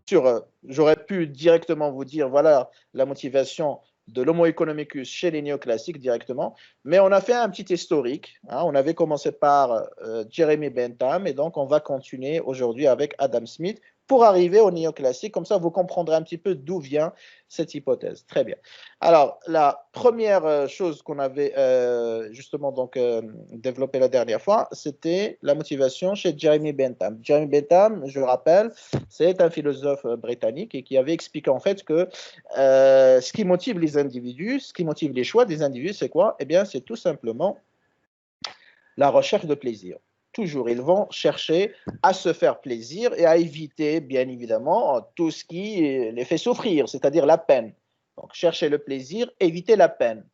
sûr, j'aurais pu directement vous dire, voilà la motivation de l'Homo economicus chez les néoclassiques directement, mais on a fait un petit historique. Hein, on avait commencé par Jeremy Bentham, et donc on va continuer aujourd'hui avec Adam Smith pour arriver au néoclassique. Comme ça, vous comprendrez un petit peu d'où vient cette hypothèse. Très bien. Alors, la première chose qu'on avait justement donc développée la dernière fois, c'était la motivation chez Jeremy Bentham. Jeremy Bentham, je le rappelle, c'est un philosophe britannique et qui avait expliqué en fait que ce qui motive les individus, ce qui motive les choix des individus, c'est quoi? Eh bien, c'est tout simplement la recherche de plaisir. Toujours, ils vont chercher à se faire plaisir et à éviter, bien évidemment, tout ce qui les fait souffrir, c'est-à-dire la peine. Donc, chercher le plaisir, éviter la peine.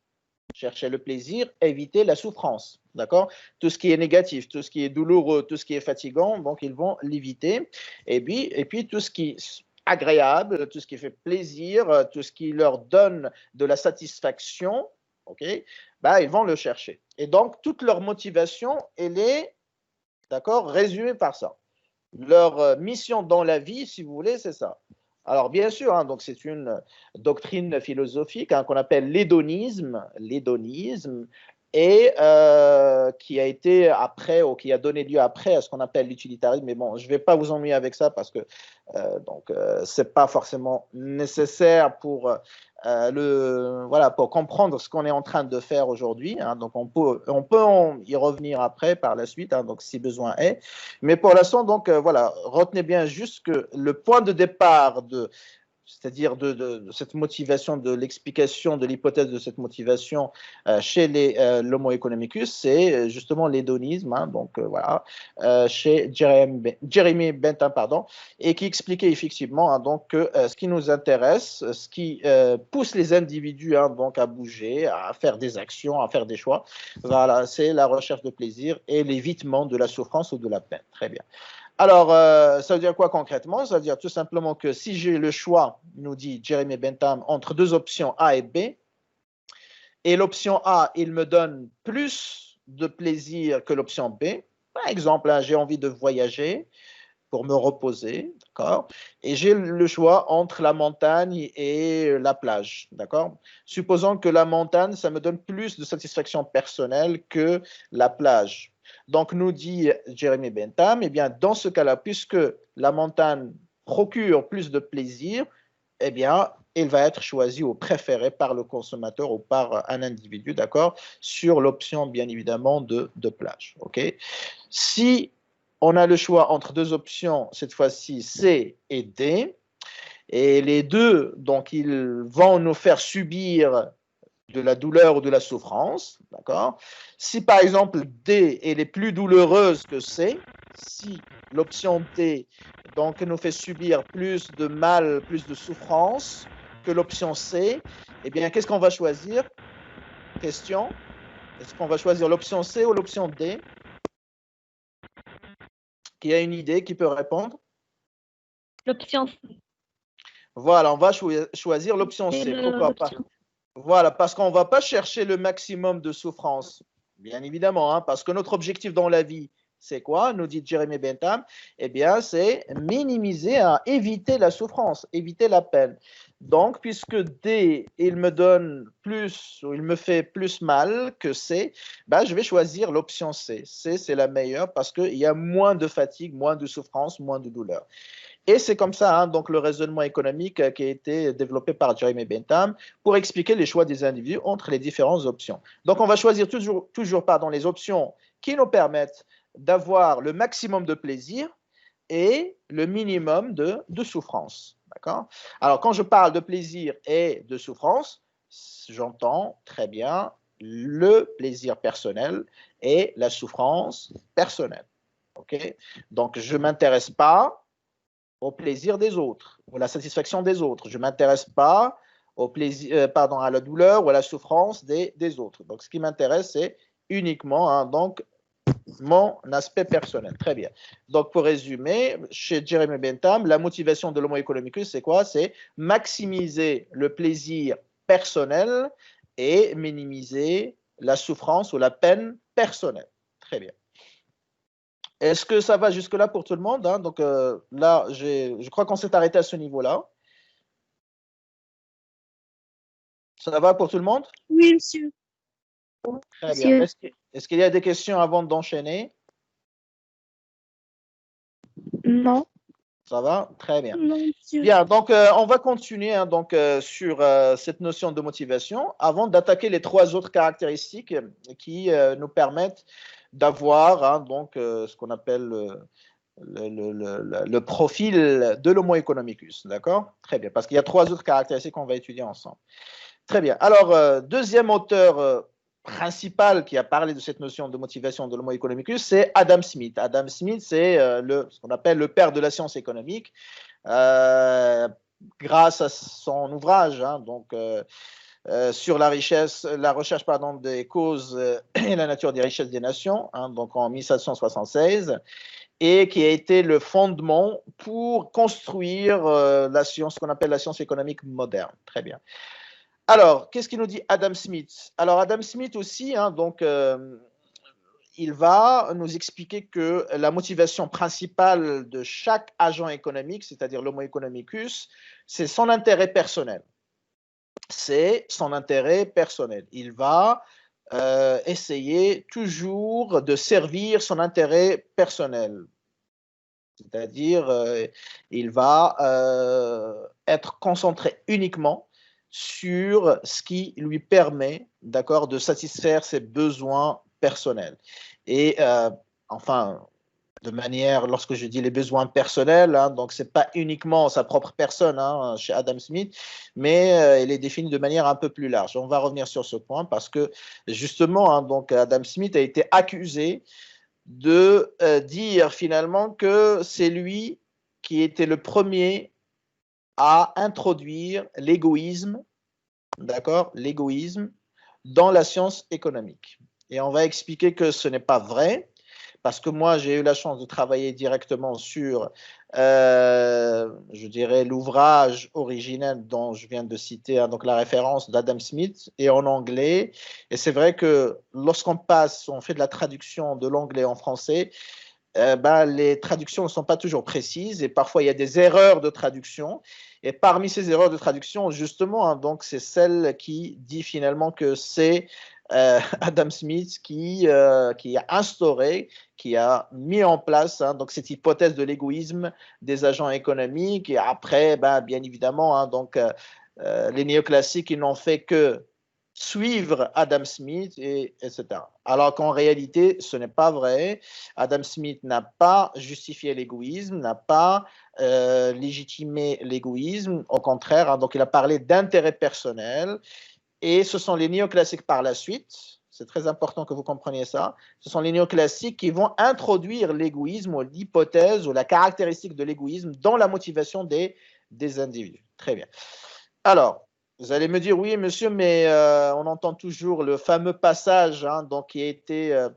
Chercher le plaisir, éviter la souffrance. D'accord? Tout ce qui est négatif, tout ce qui est douloureux, tout ce qui est fatigant, donc ils vont l'éviter. Et puis, tout ce qui est agréable, tout ce qui fait plaisir, tout ce qui leur donne de la satisfaction, ok, bah, ils vont le chercher. Et donc, toute leur motivation, elle est, d'accord, résumée par ça. Leur mission dans la vie, si vous voulez, c'est ça. Alors, bien sûr, hein, donc c'est une doctrine philosophique hein, qu'on appelle l'hédonisme, et qui a été après, ou qui a donné lieu après à ce qu'on appelle l'utilitarisme. Mais bon, je ne vais pas vous ennuyer avec ça parce que ce n'est pas forcément nécessaire pour voilà, pour comprendre ce qu'on est en train de faire aujourd'hui. Hein, donc, on peut y revenir après, par la suite, hein, donc si besoin est. Mais pour l'instant, donc, voilà, retenez bien juste que le point de départ c'est-à-dire de cette motivation, de l'explication de l'hypothèse de cette motivation chez l'Homo economicus, c'est justement l'hédonisme, hein, donc voilà, chez Jeremy Bentham, pardon, et qui expliquait effectivement hein, donc, que ce qui nous intéresse, ce qui pousse les individus hein, donc, à bouger, à faire des actions, à faire des choix, voilà, c'est la recherche de plaisir et l'évitement de la souffrance ou de la peine. Très bien. Alors, ça veut dire quoi concrètement? Ça veut dire tout simplement que si j'ai le choix, nous dit Jeremy Bentham, entre deux options A et B, et l'option A, il me donne plus de plaisir que l'option B. Par exemple, hein, j'ai envie de voyager pour me reposer, d'accord? Et j'ai le choix entre la montagne et la plage, d'accord? Supposons que la montagne, ça me donne plus de satisfaction personnelle que la plage. Donc, nous dit Jeremy Bentham, eh bien, dans ce cas-là, puisque la montagne procure plus de plaisir, eh bien, il va être choisi ou préféré par le consommateur ou par un individu, d'accord, sur l'option, bien évidemment, de plage, ok? Si on a le choix entre deux options, cette fois-ci C et D, et les deux, donc, ils vont nous faire subir de la douleur ou de la souffrance, d'accord? Si par exemple D elle est plus douloureuse que C, si l'option D donc nous fait subir plus de mal, plus de souffrance que l'option C, eh bien qu'est-ce qu'on va choisir? Question. Est-ce qu'on va choisir l'option C ou l'option D? Qui a une idée, qui peut répondre? L'option C. Voilà, on va choisir l'option C. Pourquoi pas? Voilà, parce qu'on ne va pas chercher le maximum de souffrance, bien évidemment, hein, parce que notre objectif dans la vie, c'est quoi? Nous dit Jeremy Bentham, eh bien, c'est minimiser, hein, éviter la souffrance, éviter la peine. Donc, puisque D, il me donne plus, ou il me fait plus mal que C, ben, je vais choisir l'option C. C, c'est la meilleure parce qu'il y a moins de fatigue, moins de souffrance, moins de douleur. Et c'est comme ça, hein, donc le raisonnement économique qui a été développé par Jeremy Bentham pour expliquer les choix des individus entre les différentes options. Donc on va choisir toujours pardon, les options qui nous permettent d'avoir le maximum de plaisir et le minimum de souffrance. D'accord? Alors quand je parle de plaisir et de souffrance, j'entends très bien le plaisir personnel et la souffrance personnelle. Okay? Donc je ne m'intéresse pas au plaisir des autres, ou la satisfaction des autres. Je ne m'intéresse pas au plaisir, pardon, à la douleur ou à la souffrance des autres. Donc, ce qui m'intéresse, c'est uniquement hein, donc, mon aspect personnel. Très bien. Donc, pour résumer, chez Jeremy Bentham, la motivation de l'homo economicus, c'est quoi? C'est maximiser le plaisir personnel et minimiser la souffrance ou la peine personnelle. Très bien. Est-ce que ça va jusque-là pour tout le monde, hein? Donc là, je crois qu'on s'est arrêté à ce niveau-là. Ça va pour tout le monde? Oui, monsieur. Très bien. Monsieur. Est-ce qu'il y a des questions avant d'enchaîner? Non. Ça va? Très bien. Non, monsieur. Bien, donc on va continuer hein, donc, sur cette notion de motivation avant d'attaquer les trois autres caractéristiques qui nous permettent d'avoir hein, donc ce qu'on appelle le profil de l'Homo economicus. D'accord? Très bien, parce qu'il y a trois autres caractéristiques qu'on va étudier ensemble. Très bien. Alors, deuxième auteur principal qui a parlé de cette notion de motivation de l'Homo economicus, c'est Adam Smith. Adam Smith, c'est ce qu'on appelle le père de la science économique. Grâce à son ouvrage hein, donc, sur la recherche pardon, des causes et la nature des richesses des nations, hein, donc en 1776, et qui a été le fondement pour construire la science, ce qu'on appelle la science économique moderne. Très bien. Alors, qu'est-ce qu'il nous dit Adam Smith? Alors, Adam Smith aussi, hein, donc, il va nous expliquer que la motivation principale de chaque agent économique, c'est-à-dire l'homo economicus, c'est son intérêt personnel. C'est son intérêt personnel. Il va essayer toujours de servir son intérêt personnel. C'est-à-dire, il va être concentré uniquement sur ce qui lui permet, d'accord, de satisfaire ses besoins personnels. Et enfin, de manière, lorsque je dis les besoins personnels, hein, donc c'est pas uniquement sa propre personne hein, chez Adam Smith, mais elle est définie de manière un peu plus large. On va revenir sur ce point parce que justement, hein, donc Adam Smith a été accusé de dire finalement que c'est lui qui était le premier à introduire l'égoïsme, d'accord, l'égoïsme dans la science économique. Et on va expliquer que ce n'est pas vrai, parce que moi, j'ai eu la chance de travailler directement sur, je dirais, l'ouvrage originel dont je viens de citer, hein, donc la référence d'Adam Smith, et en anglais. Et c'est vrai que lorsqu'on passe, on fait de la traduction de l'anglais en français, les traductions ne sont pas toujours précises et parfois il y a des erreurs de traduction. Et parmi ces erreurs de traduction, justement, hein, donc c'est celle qui dit finalement que c'est Adam Smith qui a instauré, qui a mis en place hein, donc cette hypothèse de l'égoïsme des agents économiques. Et après, bien évidemment, hein, donc, les néoclassiques, ils n'ont fait que suivre Adam Smith, etc. Alors qu'en réalité, ce n'est pas vrai. Adam Smith n'a pas justifié l'égoïsme, n'a pas légitimé l'égoïsme. Au contraire, hein, donc il a parlé d'intérêt personnel. Et ce sont les néoclassiques par la suite, c'est très important que vous compreniez ça, ce sont les néoclassiques qui vont introduire l'égoïsme ou l'hypothèse ou la caractéristique de l'égoïsme dans la motivation des individus. Très bien. Alors, vous allez me dire, oui, monsieur, mais on entend toujours le fameux passage hein, donc, qui a été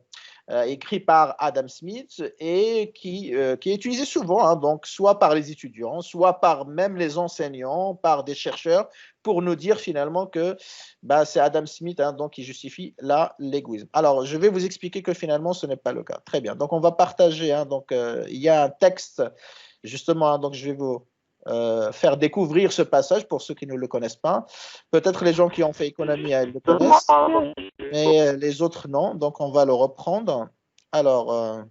écrit par Adam Smith et qui est utilisé souvent, hein, donc, soit par les étudiants, soit par même les enseignants, par des chercheurs, pour nous dire finalement que c'est Adam Smith hein, donc, qui justifie l'égoïsme. Alors, je vais vous expliquer que finalement, ce n'est pas le cas. Très bien. Donc, on va partager. Hein, donc, il y a un texte, justement, hein, donc je vais vous faire découvrir ce passage pour ceux qui ne le connaissent pas. Peut-être les gens qui ont fait économie, ils le connaissent, mais les autres non. Donc, on va le reprendre. Alors,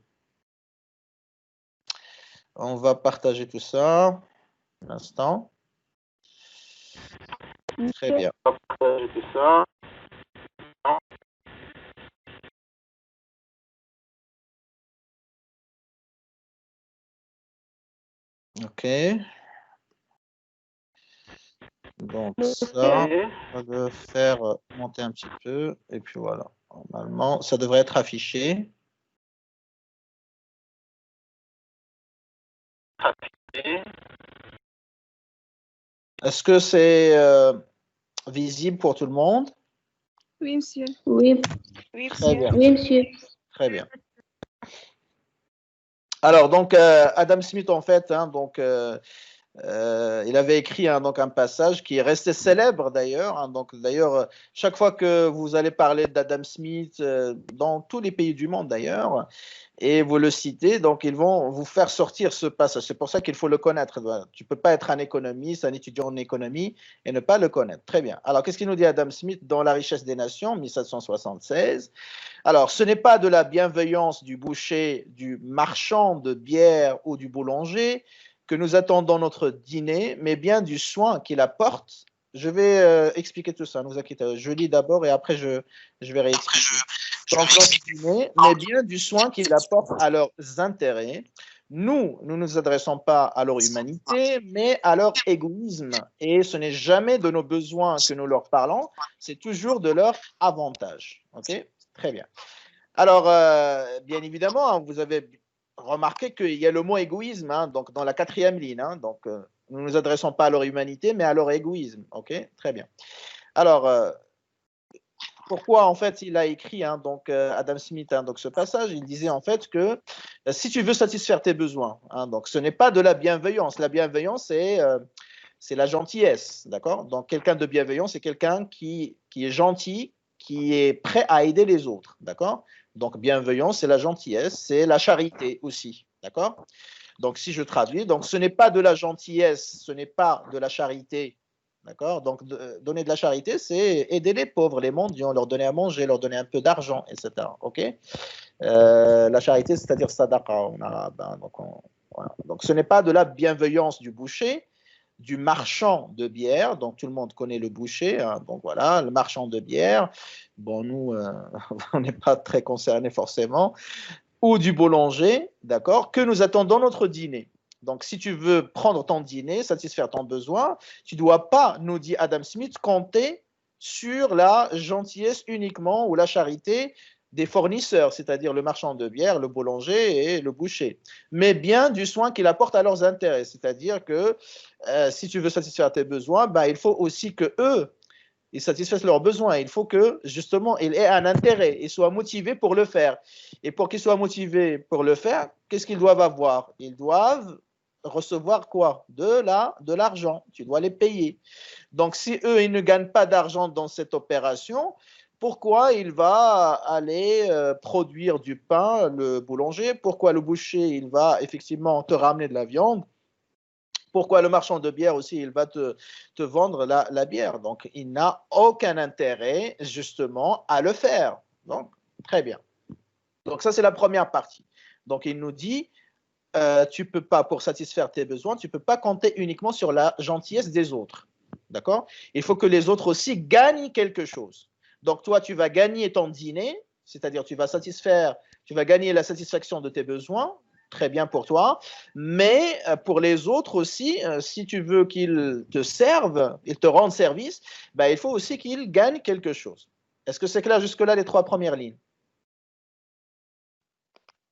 on va partager tout ça. Un instant. Très bien. Partager tout ça. OK. Donc ça, on va le faire monter un petit peu. Et puis voilà. Normalement, ça devrait être affiché. Est-ce que c'est visible pour tout le monde? Oui, monsieur. Oui. Très bien. Oui, monsieur. Très bien. Alors, donc, Adam Smith, en fait, hein, donc, Il avait écrit donc un passage qui est resté célèbre d'ailleurs. Chaque fois que vous allez parler d'Adam Smith, dans tous les pays du monde d'ailleurs, et vous le citez, donc ils vont vous faire sortir ce passage. C'est pour ça qu'il faut le connaître. Tu ne peux pas être un économiste, un étudiant en économie et ne pas le connaître. Très bien. Alors, qu'est-ce qu'il nous dit Adam Smith dans La richesse des nations, 1776? Alors, ce n'est pas de la bienveillance du boucher, du marchand de bière ou du boulanger que nous attendons notre dîner, mais bien du soin qu'il apporte. Je vais expliquer tout ça, ne vous inquiétez pas. Je lis d'abord et après je vais réexpliquer. Donc, notre dîner, mais bien du soin qu'il apporte à leurs intérêts. Nous ne nous adressons pas à leur humanité, mais à leur égoïsme. Et ce n'est jamais de nos besoins que nous leur parlons, c'est toujours de leur avantage. OK? Très bien. Alors, bien évidemment, hein, vous avez remarqué qu'il y a le mot égoïsme, hein, donc dans la 4e ligne. Hein, donc, nous ne nous adressons pas à leur humanité, mais à leur égoïsme. OK? Très bien. Alors, pourquoi en fait il a écrit donc Adam Smith donc ce passage, il disait en fait que si tu veux satisfaire tes besoins, donc ce n'est pas de la bienveillance. La bienveillance c'est la gentillesse, d'accord? Donc quelqu'un de bienveillant, c'est quelqu'un qui est gentil, qui est prêt à aider les autres, d'accord? Donc bienveillance, c'est la gentillesse, c'est la charité aussi, d'accord? Donc si je traduis, donc ce n'est pas de la gentillesse, ce n'est pas de la charité. D'accord? Donc, donner de la charité, c'est aider les pauvres, les mendiants, leur donner à manger, leur donner un peu d'argent, etc. OK? La charité, c'est-à-dire sadaqa en arabe. Hein, voilà. Donc, ce n'est pas de la bienveillance du boucher, du marchand de bière. Donc, tout le monde connaît le boucher. Hein, donc, voilà, le marchand de bière. Bon, nous, on n'est pas très concernés forcément. Ou du boulanger, d'accord? Que nous attendons notre dîner. Donc, si tu veux prendre ton dîner, satisfaire ton besoin, tu ne dois pas, nous dit Adam Smith, compter sur la gentillesse uniquement ou la charité des fournisseurs, c'est-à-dire le marchand de bière, le boulanger et le boucher, mais bien du soin qu'il apporte à leurs intérêts. C'est-à-dire que si tu veux satisfaire tes besoins, il faut aussi que eux ils satisfassent leurs besoins. Il faut que, justement, ils aient un intérêt, ils soient motivés pour le faire. Et pour qu'ils soient motivés pour le faire, qu'est-ce qu'ils doivent avoir? Ils doivent recevoir quoi? De l'argent. Tu dois les payer. Donc, si eux, ils ne gagnent pas d'argent dans cette opération, pourquoi il va aller produire du pain, le boulanger? Pourquoi le boucher, il va effectivement te ramener de la viande? Pourquoi le marchand de bière aussi, il va te vendre la bière? Donc, il n'a aucun intérêt, justement, à le faire. Donc, très bien. Donc, ça, c'est la première partie. Donc, il nous dit, tu peux pas, pour satisfaire tes besoins, tu peux pas compter uniquement sur la gentillesse des autres. D'accord? Il faut que les autres aussi gagnent quelque chose. Donc, toi, tu vas gagner ton dîner, c'est-à-dire tu vas gagner la satisfaction de tes besoins, très bien pour toi, mais pour les autres aussi, si tu veux qu'ils te servent, ils te rendent service, il faut aussi qu'ils gagnent quelque chose. Est-ce que c'est clair jusque-là, les 3 premières lignes?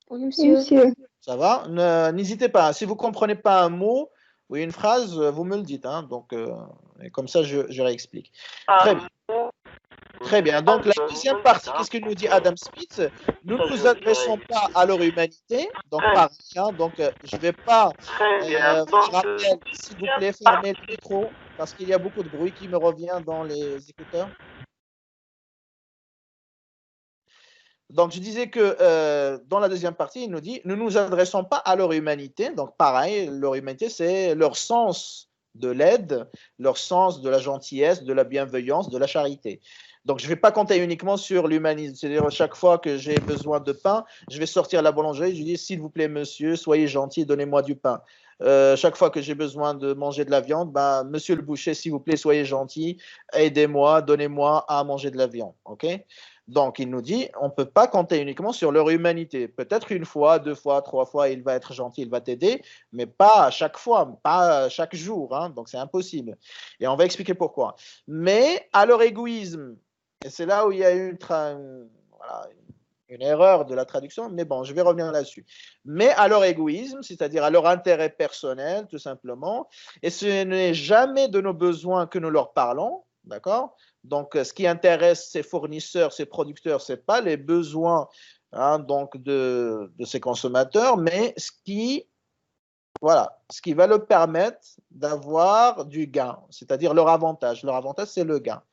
Oui, monsieur. Ça va? N'hésitez pas, si vous ne comprenez pas un mot ou une phrase, vous me le dites. Hein, donc, et comme ça, je réexplique. Très bien. Très bien. Donc, la deuxième partie, qu'est-ce que nous dit Adam Smith? Nous ne nous adressons pas à leur humanité. Donc, pareil. Hein, donc, je ne vais pas vous rappeler, s'il vous plaît, fermer le micro parce qu'il y a beaucoup de bruit qui me revient dans les écouteurs. Donc, je disais que dans la deuxième partie, il nous dit, nous ne nous adressons pas à leur humanité. Donc, pareil, leur humanité, c'est leur sens de l'aide, leur sens de la gentillesse, de la bienveillance, de la charité. Donc, je ne vais pas compter uniquement sur l'humanisme. C'est-à-dire, chaque fois que j'ai besoin de pain, je vais sortir à la boulangerie, je dis, s'il vous plaît, monsieur, soyez gentil, donnez-moi du pain. Chaque fois que j'ai besoin de manger de la viande, monsieur le boucher, s'il vous plaît, soyez gentil, aidez-moi, donnez-moi à manger de la viande. OK? Donc, il nous dit, on ne peut pas compter uniquement sur leur humanité. Peut-être une fois, 2 fois, 3 fois, il va être gentil, il va t'aider, mais pas à chaque fois, pas chaque jour. Hein, donc, c'est impossible. Et on va expliquer pourquoi. Mais à leur égoïsme, et c'est là où il y a eu une erreur de la traduction, mais bon, je vais revenir là-dessus. Mais à leur égoïsme, c'est-à-dire à leur intérêt personnel, tout simplement, et ce n'est jamais de nos besoins que nous leur parlons, d'accord? Donc, ce qui intéresse ces fournisseurs, ces producteurs, ce n'est pas les besoins donc de ces consommateurs, mais ce qui Voilà, ce qui va leur permettre d'avoir du gain, c'est-à-dire leur avantage. Leur avantage, c'est le gain.